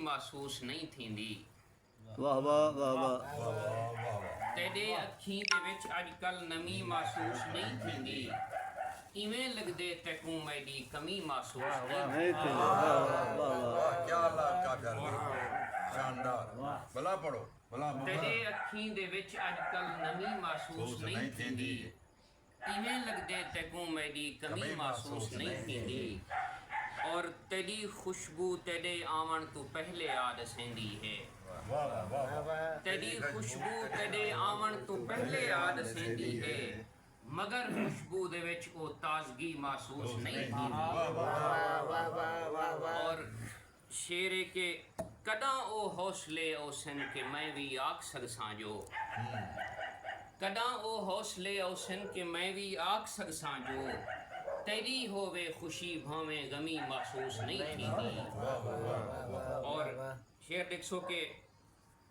महसूस नहीं थींदी। वाह वाह वाह वाह। तेरे अखीं दे विच अजकल नमी महसूस नहीं थींदी। इवें लगदे तैकूं मेरी कमी महसूस नहीं थींदी। क्या अल्लाह का प्यार, शानदार। भला पढ़ो, भला तेरे अखीं दे विच अजकल नमी महसूस नहीं थींदी। इवें लगदे तैकूं मेरी कमी महसूस नहीं थींदी। और तेरी खुशबू तेरे आवन तो पहले आ दसेंदी है। तेरी खुशबू तेरे आवन तो पहले आ दसेंदी है, मगर खुशबू दे विच ओ ताजगी महसूस नहीं थींदी। और शेरे के कदा ओ हौसले ओ सन के मैं भी आख सकसां जो, कदा ओ हौसले ओ सन के मैं भी आख सकसां जो, तेरी होवे खुशी भावें गमी महसूस नहीं थींदी। और शेर देखो के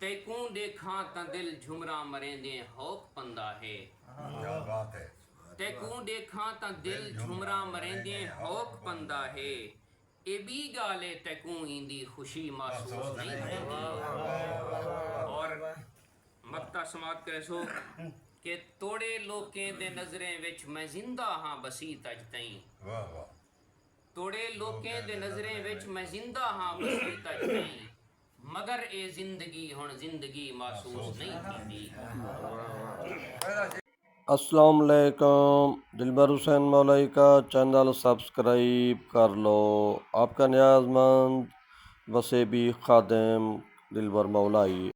तैकूं देखा ता दिल झुमरा मरेंदे हौक पंदा है। क्या बात है। तैकूं देखा ता दिल झुमरा मरेंदे हौक पंदा है। ए बी गाले तैकूं इंदी खुशी महसूस नहीं थींदी। और मक्ता समात कैसो के तोड़े लोकें दे नजरें विच मैं जिंदा हाँ बसी तज तईं। वाह वाह। तोड़े लोकें दे नजरें विच मैं जिंदा हाँ बसी तज तईं, मगर ए जिंदगी हुण जिंदगी महसूस नहीं थींदी। अस्सलाम वालेकुम। दिलबर हुसैन मौलवी का चैनल सब्सक्राइब कर लो। आपका न्याज़मंद वसेबी खादिम दिलबर मौलवी।